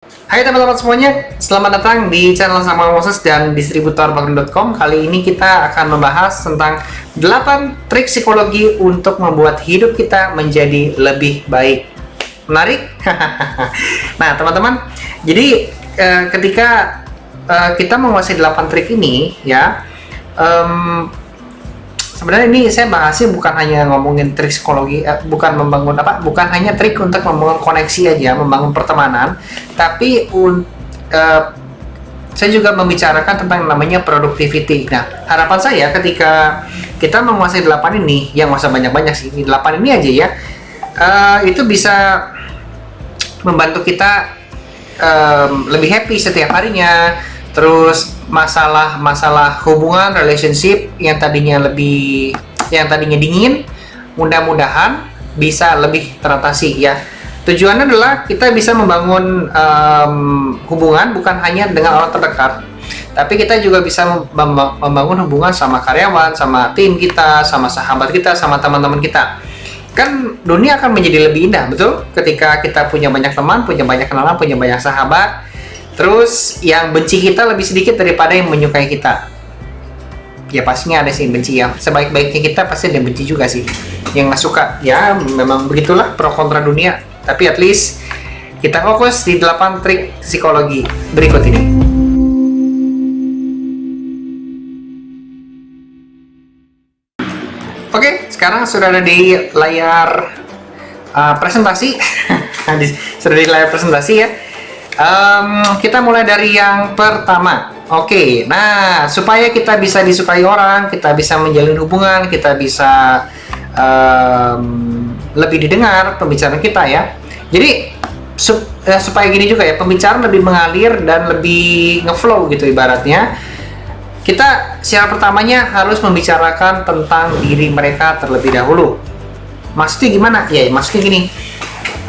Hai teman-teman semuanya, selamat datang di channel Samuel Moses dan distributor Bangun.com. Kali ini kita akan membahas tentang 8 trik psikologi untuk membuat hidup kita menjadi lebih baik. Menarik? Nah teman-teman, jadi ketika kita menguasai 8 trik ini ya, sebenarnya ini saya bahasnya bukan hanya ngomongin trik psikologi, bukan hanya trik untuk membangun koneksi aja, membangun pertemanan, tapi saya juga membicarakan tentang namanya productivity. Nah, harapan saya ketika kita menguasai 8 ini, yang nggak usah banyak-banyak sih, 8 ini aja ya, itu bisa membantu kita lebih happy setiap harinya. Terus masalah hubungan, relationship yang tadinya dingin, mudah-mudahan bisa lebih teratasi ya. Tujuannya adalah kita bisa membangun hubungan bukan hanya dengan orang terdekat, tapi kita juga bisa membangun hubungan sama karyawan, sama tim kita, sama sahabat kita, sama teman-teman kita. Kan dunia akan menjadi lebih indah, betul? Ketika kita punya banyak teman, punya banyak kenalan, punya banyak sahabat. Terus yang benci kita lebih sedikit daripada yang menyukai kita. Ya pastinya ada sih yang benci ya. Sebaik-baiknya kita pasti ada yang benci juga sih. Yang nggak suka. Ya memang begitulah pro kontra dunia. Tapi at least kita fokus di 8 trik psikologi berikut ini. Oke, sekarang sudah ada di layar presentasi. Sudah di layar presentasi ya. Kita mulai dari yang pertama. Oke, nah supaya kita bisa disukai orang, kita bisa menjalin hubungan, kita bisa lebih didengar pembicaraan kita ya. Jadi supaya gini juga ya, pembicaraan lebih mengalir dan lebih ngeflow gitu ibaratnya. Kita secara pertamanya harus membicarakan tentang diri mereka terlebih dahulu. Maksudnya gimana? Ya maksudnya gini.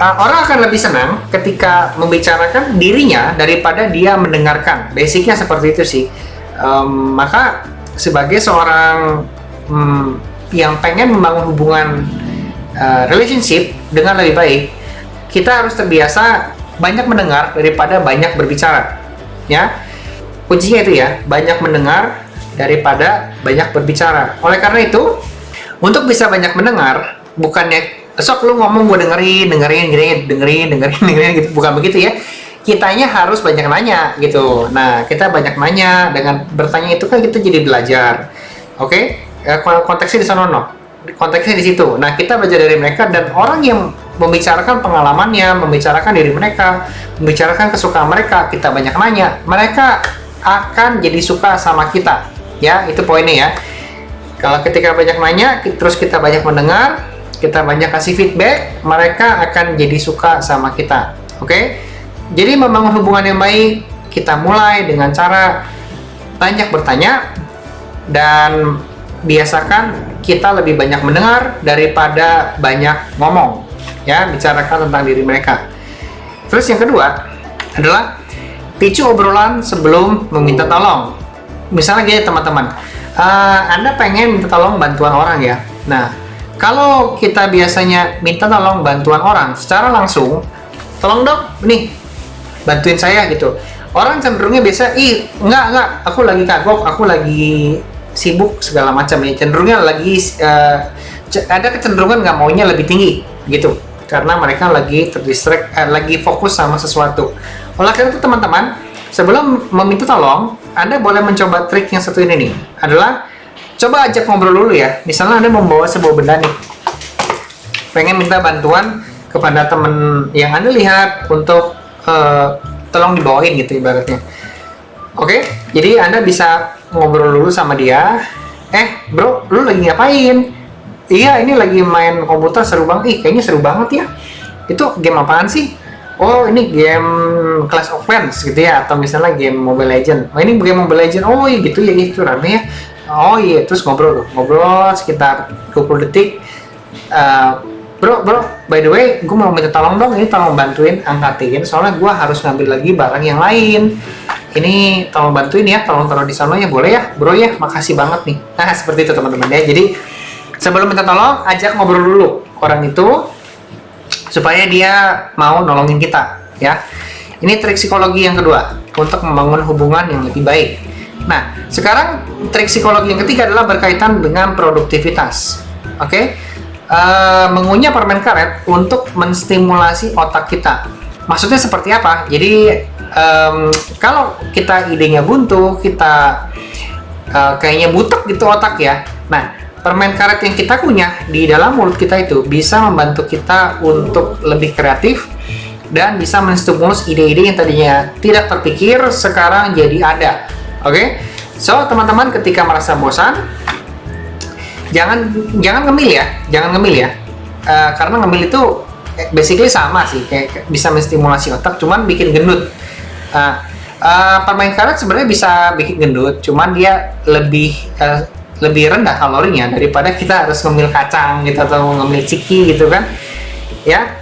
Orang akan lebih senang ketika membicarakan dirinya daripada dia mendengarkan. Basicnya seperti itu sih. Maka sebagai seorang yang pengen membangun hubungan relationship dengan lebih baik, kita harus terbiasa banyak mendengar daripada banyak berbicara. Ya, kuncinya itu ya, banyak mendengar daripada banyak berbicara. Oleh karena itu, untuk bisa banyak mendengar, bukannya sok lu ngomong gue dengerin gitu, bukan begitu ya. Kitanya harus banyak nanya gitu. Nah, kita banyak nanya, dengan bertanya itu kan kita jadi belajar. Oke? Konteksnya di sana konteksnya di situ. Nah, kita belajar dari mereka, dan orang yang membicarakan pengalamannya, membicarakan diri mereka, membicarakan kesukaan mereka, kita banyak nanya, mereka akan jadi suka sama kita. Ya, itu poinnya ya. Kalau ketika banyak nanya, terus kita banyak mendengar, kita banyak kasih feedback, mereka akan jadi suka sama kita. Oke? Jadi membangun hubungan yang baik, kita mulai dengan cara banyak bertanya, dan biasakan kita lebih banyak mendengar daripada banyak ngomong. Ya, bicarakan tentang diri mereka. Terus yang kedua adalah picu obrolan sebelum meminta tolong. Misalnya gini teman-teman, Anda pengen minta tolong bantuan orang ya. Nah, kalau kita biasanya minta tolong bantuan orang secara langsung, tolong dong, nih, bantuin saya gitu. Orang cenderungnya biasa, enggak, aku lagi kagok, aku lagi sibuk segala macam ya. Cenderungnya lagi ada kecenderungan nggak maunya lebih tinggi gitu, karena mereka lagi terdistract, lagi fokus sama sesuatu. Oleh karena itu teman-teman, sebelum meminta tolong, Anda boleh mencoba trik yang satu ini nih, adalah coba ajak ngobrol dulu ya. Misalnya Anda membawa sebuah benda nih, pengen minta bantuan kepada teman yang Anda lihat untuk tolong dibawain gitu ibaratnya. Oke, jadi Anda bisa ngobrol dulu sama dia. Bro, lu lagi ngapain? Iya, ini lagi main komputer, seru banget. Kayaknya seru banget ya. Itu game apaan sih? Oh, ini game Clash of Clans gitu ya, atau misalnya game Mobile Legend. Oh, ini game Mobile Legend. Oh, iya gitu ya, itu rame ya. Oh iya, terus ngobrol sekitar 20 detik. Bro, by the way, gue mau minta tolong dong, ini tolong bantuin angkatin, soalnya gue harus ngambil lagi barang yang lain. Ini tolong bantuin ya, tolong taruh di sana ya, boleh ya, bro ya, makasih banget nih. Nah, seperti itu teman-teman ya. Jadi sebelum minta tolong, ajak ngobrol dulu orang itu supaya dia mau nolongin kita ya. Ini trik psikologi yang kedua untuk membangun hubungan yang lebih baik. Nah, sekarang trik psikologi yang ketiga adalah berkaitan dengan produktivitas. Oke, mengunyah permen karet untuk menstimulasi otak kita. Maksudnya seperti apa? Jadi kalau kita idenya buntu, kita kayaknya butek gitu otak ya. Nah, permen karet yang kita kunyah di dalam mulut kita itu bisa membantu kita untuk lebih kreatif dan bisa menstimulus ide-ide yang tadinya tidak terpikir sekarang jadi ada. Oke? So, teman-teman ketika merasa bosan, jangan ngemil ya, karena ngemil itu basically sama sih, kayak bisa menstimulasi otak, cuman bikin gendut. Permen karet sebenarnya bisa bikin gendut, cuman dia lebih rendah kalorinya daripada kita harus ngemil kacang gitu atau ngemil ciki gitu kan. Ya,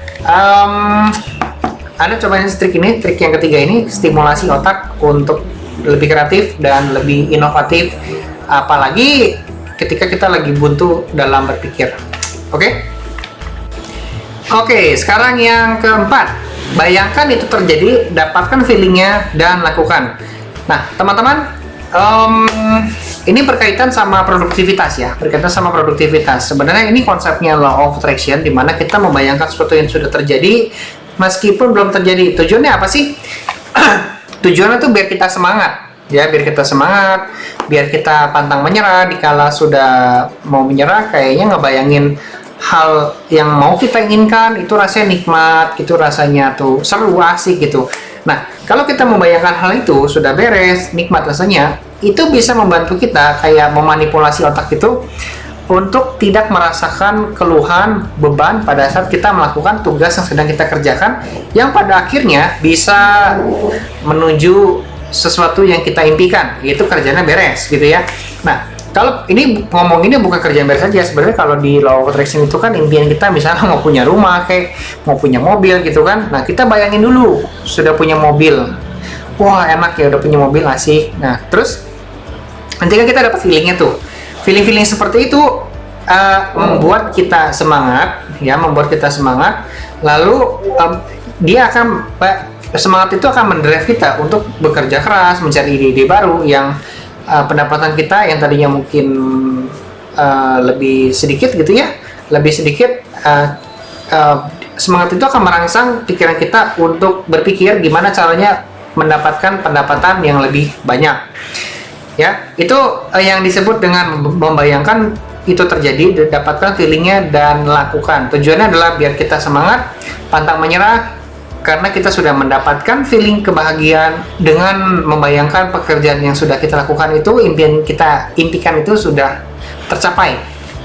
Anda cobain trik ini, trik yang ketiga ini, stimulasi otak untuk lebih kreatif dan lebih inovatif, apalagi ketika kita lagi buntu dalam berpikir. Oke? Oke, sekarang yang keempat, bayangkan itu terjadi, dapatkan feelingnya dan lakukan. Nah, teman-teman, ini berkaitan sama produktivitas ya, Sebenarnya ini konsepnya law of attraction, di mana kita membayangkan sesuatu yang sudah terjadi meskipun belum terjadi. Tujuannya apa sih? Tujuannya tuh biar kita semangat, ya, biar kita pantang menyerah dikala sudah mau menyerah. Kayaknya ngebayangin hal yang mau kita inginkan itu rasanya nikmat, itu rasanya tuh seru, asik gitu. Nah, kalau kita membayangkan hal itu sudah beres, nikmat rasanya, itu bisa membantu kita kayak memanipulasi otak itu untuk tidak merasakan keluhan, beban pada saat kita melakukan tugas yang sedang kita kerjakan, yang pada akhirnya bisa menuju sesuatu yang kita impikan, yaitu kerjanya beres gitu ya. Nah, kalau ini ngomonginnya bukan kerjaan beres saja, sebenarnya kalau di law of attraction itu kan impian kita misalnya mau punya rumah, kayak mau punya mobil gitu kan. Nah, kita bayangin dulu sudah punya mobil, wah enak ya udah punya mobil, asik. Nah, terus nanti kan kita dapat feelingnya tuh, feeling seperti itu membuat kita semangat, ya, lalu dia akan semangat itu akan mendrive kita untuk bekerja keras, mencari ide-ide baru yang pendapatan kita yang tadinya mungkin lebih sedikit gitu ya, semangat itu akan merangsang pikiran kita untuk berpikir gimana caranya mendapatkan pendapatan yang lebih banyak. Ya, itu yang disebut dengan membayangkan itu terjadi, dapatkan feelingnya dan lakukan. Tujuannya adalah biar kita semangat, pantang menyerah, karena kita sudah mendapatkan feeling kebahagiaan dengan membayangkan pekerjaan yang sudah kita lakukan itu, impian kita impikan itu sudah tercapai.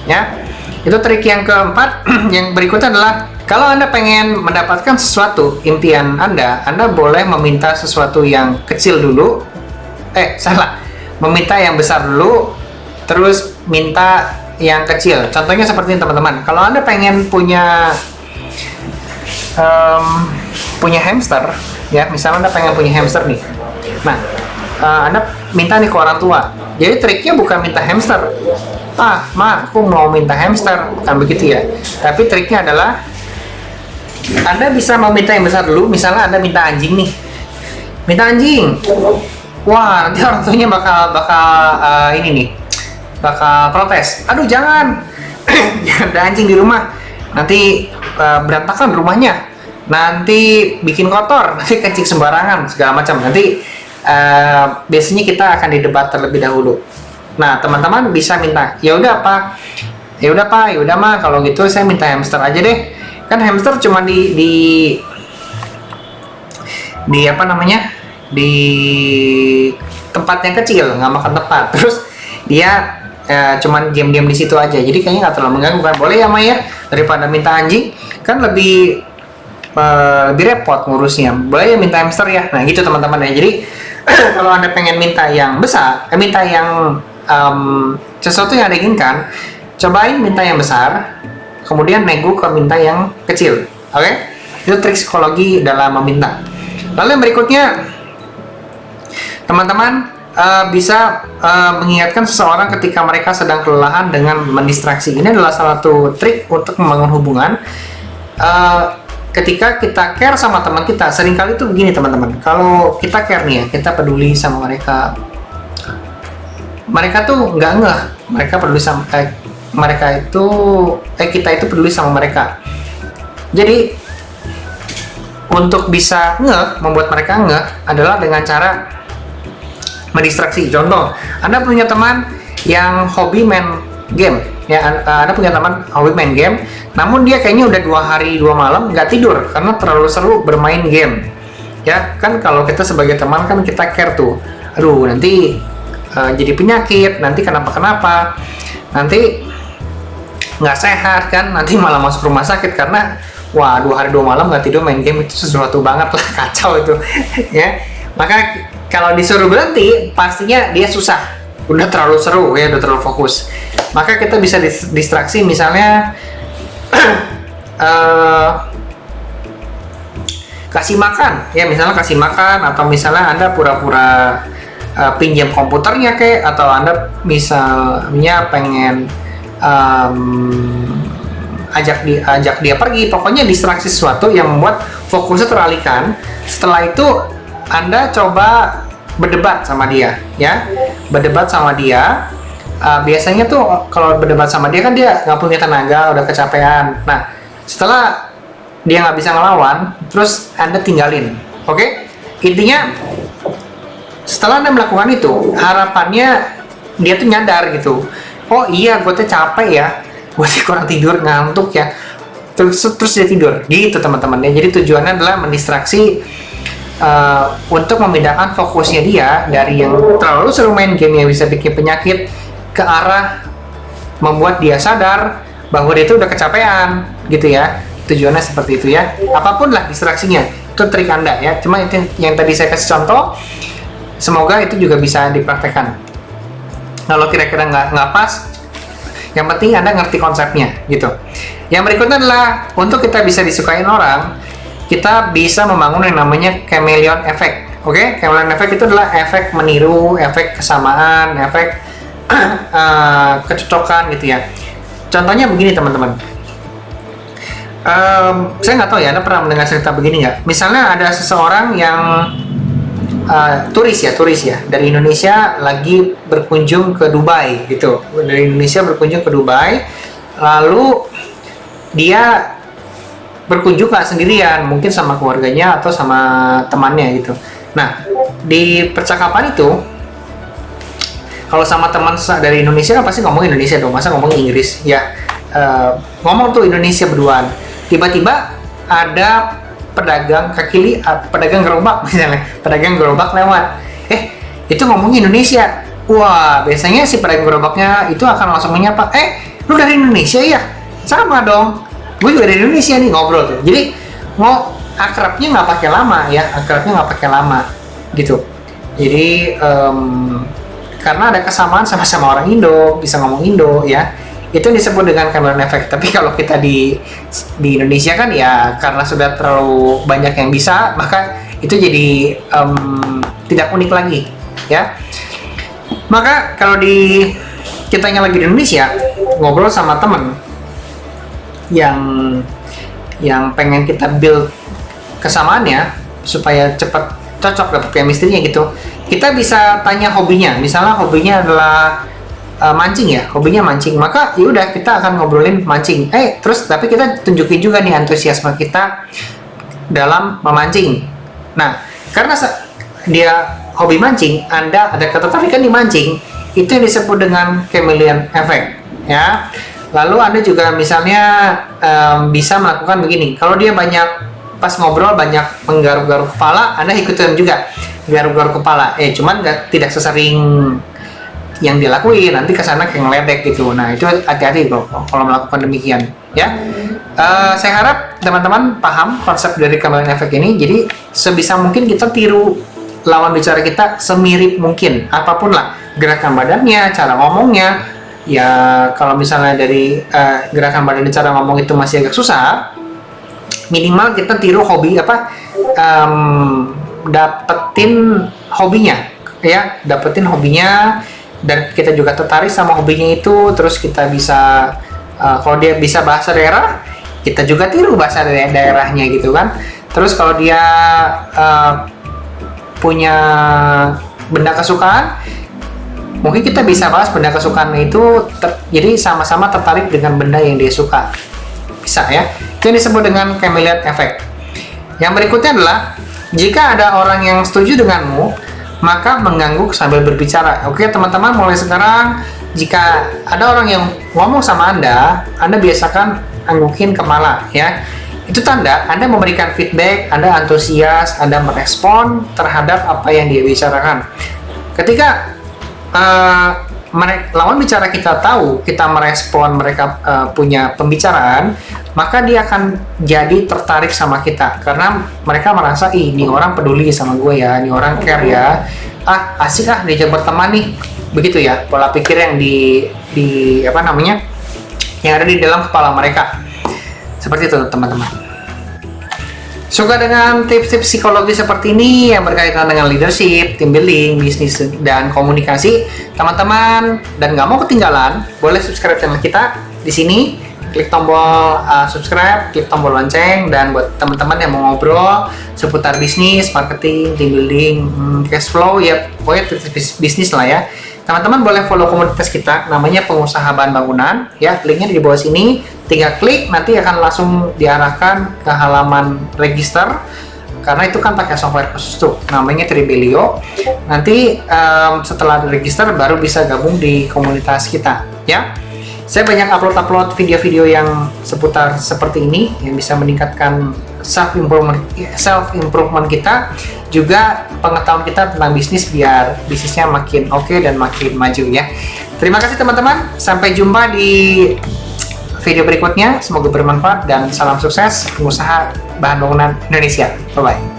Ya, itu trik yang keempat. Yang berikutnya adalah kalau Anda pengen mendapatkan sesuatu impian Anda boleh meminta sesuatu yang kecil dulu. Meminta yang besar dulu, terus minta yang kecil. Contohnya seperti ini, teman-teman. Kalau Anda pengen punya hamster, ya, misalnya Anda pengen punya hamster nih. Nah, Anda minta nih ke orang tua. Jadi triknya bukan minta hamster. Ma, aku mau minta hamster, bukan begitu ya. Tapi triknya adalah Anda bisa meminta yang besar dulu. Misalnya Anda minta anjing nih. Minta anjing. Wah, nanti orang tuanya bakal protes. Aduh, jangan ada anjing di rumah, nanti berantakan rumahnya, nanti bikin kotor, nanti kencing sembarangan segala macam. Nanti biasanya kita akan didebat terlebih dahulu. Nah, teman-teman bisa minta, ya udah pak, ya udah mah, kalau gitu saya minta hamster aja deh. Kan hamster cuma di apa namanya, di tempat yang kecil, nggak makan tempat, terus dia cuman diam-diam di situ aja, jadi kayaknya nggak terlalu mengganggu kan. Boleh ya Maya, daripada minta anjing kan lebih repot ngurusnya. Boleh ya minta hamster ya. Nah gitu teman-teman ya. Jadi kalau Anda pengen minta yang besar, minta yang sesuatu yang Anda inginkan, cobain minta yang besar, kemudian nego ke minta yang kecil. Oke? Itu trik psikologi dalam meminta. Lalu yang berikutnya, teman-teman bisa mengingatkan seseorang ketika mereka sedang kelelahan dengan mendistraksi. Ini adalah salah satu trik untuk membangun hubungan. ketika kita care sama teman kita, seringkali tuh begini teman-teman, kalau kita care nih ya, kita peduli sama mereka, mereka tuh nggak ngeh, mereka peduli sama kita itu peduli sama mereka. Jadi untuk bisa ngeh, membuat mereka ngeh adalah dengan cara mendistraksi. Contoh, Anda punya teman yang hobi main game, ya, Anda punya teman hobi main game, namun dia kayaknya udah 2 hari 2 malam nggak tidur karena terlalu seru bermain game. Ya kan, kalau kita sebagai teman kan kita care tuh, aduh nanti jadi penyakit, nanti kenapa, nanti nggak sehat kan, nanti malah masuk rumah sakit karena wah 2 hari 2 malam nggak tidur main game itu sesuatu banget lah, kacau itu. Ya, maka kalau disuruh berhenti pastinya dia susah, udah terlalu seru ya, udah terlalu fokus. Maka kita bisa distraksi, misalnya kasih makan ya, misalnya kasih makan, atau misalnya Anda pura-pura pinjam komputernya kayak, atau Anda misalnya pengen ajak dia pergi, pokoknya distraksi sesuatu yang membuat fokusnya teralihkan. Setelah itu Anda coba berdebat sama dia ya, berdebat sama dia. Biasanya tuh kalau berdebat sama dia kan dia nggak punya tenaga, udah kecapean. Nah, setelah dia nggak bisa ngelawan, terus Anda tinggalin. Oke? Intinya setelah Anda melakukan itu, harapannya dia tuh nyadar gitu, oh iya gue tuh capek ya, gue tuh kurang tidur, ngantuk ya, terus dia tidur gitu teman-teman ya. Jadi tujuannya adalah mendistraksi, untuk memindahkan fokusnya dia dari yang terlalu seru main game yang bisa bikin penyakit ke arah membuat dia sadar bahwa dia itu udah kecapean gitu ya. Tujuannya seperti itu ya. Apapun lah distraksinya, itu trik Anda ya. Cuma itu yang tadi saya kasih contoh, semoga itu juga bisa dipraktekkan. Kalau kira-kira nggak pas, yang penting Anda ngerti konsepnya gitu. Yang berikutnya adalah untuk kita bisa disukain orang, kita bisa membangun yang namanya chameleon effect. Oke? Chameleon effect itu adalah efek meniru, efek kesamaan, efek kecocokan gitu ya. Contohnya begini teman-teman, saya nggak tahu ya, Anda pernah mendengar cerita begini nggak? Misalnya ada seseorang yang turis ya dari Indonesia lagi berkunjung ke Dubai gitu, dari Indonesia berkunjung ke Dubai, lalu dia berkunjung nggak sendirian, mungkin sama keluarganya atau sama temannya gitu. Nah, di percakapan itu, kalau sama teman dari Indonesia kan pasti ngomong Indonesia dong, masa ngomong Inggris ya. Ngomong tuh Indonesia berduaan, tiba-tiba ada pedagang pedagang gerobak misalnya, pedagang gerobak lewat, itu ngomongnya Indonesia. Wah, biasanya si pedagang gerobaknya itu akan langsung menyapa, lu dari Indonesia ya? Sama dong, gue juga dari Indonesia nih, ngobrol tuh. Jadi akrabnya nggak pakai lama gitu. Jadi karena ada kesamaan sama-sama orang Indo, bisa ngomong Indo ya, itu disebut dengan chameleon effect. Tapi kalau kita di Indonesia kan ya, karena sudah terlalu banyak yang bisa, maka itu jadi tidak unik lagi ya. Maka kalau kitanya lagi di Indonesia ngobrol sama temen yang pengen kita build kesamaannya supaya cepat cocok, dapat chemistry-nya gitu, kita bisa tanya hobinya. Misalnya hobinya adalah mancing ya, hobinya mancing, maka yaudah kita akan ngobrolin mancing. Terus tapi kita tunjukin juga nih antusiasme kita dalam memancing. Nah, karena dia hobi mancing, Anda ada ketertarikan di mancing, itu yang disebut dengan chameleon effect ya. Lalu Anda juga misalnya bisa melakukan begini, kalau dia pas ngobrol banyak menggaruk-garuk kepala, Anda ikutin juga garuk-garuk kepala, cuman tidak sesering yang dilakuin, nanti kesana kayak ngeledek gitu. Nah, itu hati-hati kalau melakukan demikian ya. Saya harap teman-teman paham konsep dari chameleon effect ini. Jadi sebisa mungkin kita tiru lawan bicara kita semirip mungkin, apapun lah gerakan badannya, cara ngomongnya ya. Kalau misalnya dari gerakan badan dan cara ngomong itu masih agak susah, minimal kita tiru hobi dapetin hobinya ya, dan kita juga tertarik sama hobinya itu. Terus kita bisa kalau dia bisa bahasa daerah, kita juga tiru bahasa dari daerahnya gitu kan. Terus kalau dia punya benda kesukaan, mungkin kita bisa bahas benda kesukaan itu jadi sama-sama tertarik dengan benda yang dia suka, bisa ya. Itu yang disebut dengan chameleon effect. Yang berikutnya adalah jika ada orang yang setuju denganmu, maka mengganggu sambil berbicara. Oke teman-teman, mulai sekarang jika ada orang yang ngomong sama Anda biasakan anggukin kepala ya. Itu tanda Anda memberikan feedback, Anda antusias, Anda merespon terhadap apa yang dia bicarakan. Ketika lawan bicara kita tahu kita merespon mereka punya pembicaraan, maka dia akan jadi tertarik sama kita karena mereka merasa ini orang peduli sama gue ya, ini orang care ya, asik diajak berteman nih, begitu ya pola pikir yang yang ada di dalam kepala mereka. Seperti itu teman-teman. Suka dengan tips-tips psikologi seperti ini yang berkaitan dengan leadership, team building, bisnis, dan komunikasi, teman-teman, dan nggak mau ketinggalan, boleh subscribe channel kita di sini, klik tombol subscribe, klik tombol lonceng, dan buat teman-teman yang mau ngobrol seputar bisnis, marketing, team building, cash flow, ya pokoknya tips bisnis lah ya. Teman-teman boleh follow komunitas kita, namanya Pengusaha Bahan Bangunan, ya linknya di bawah sini. Tinggal klik, nanti akan langsung diarahkan ke halaman register, karena itu kan pakai software khusus tuh, namanya Tribelio. Nanti setelah register baru bisa gabung di komunitas kita, ya. Saya banyak upload video-video yang seputar seperti ini yang bisa meningkatkan self improvement kita, juga pengetahuan kita tentang bisnis biar bisnisnya makin oke dan makin maju ya. Terima kasih teman-teman, sampai jumpa di video berikutnya. Semoga bermanfaat dan salam sukses pengusaha bahan bangunan Indonesia. Bye bye.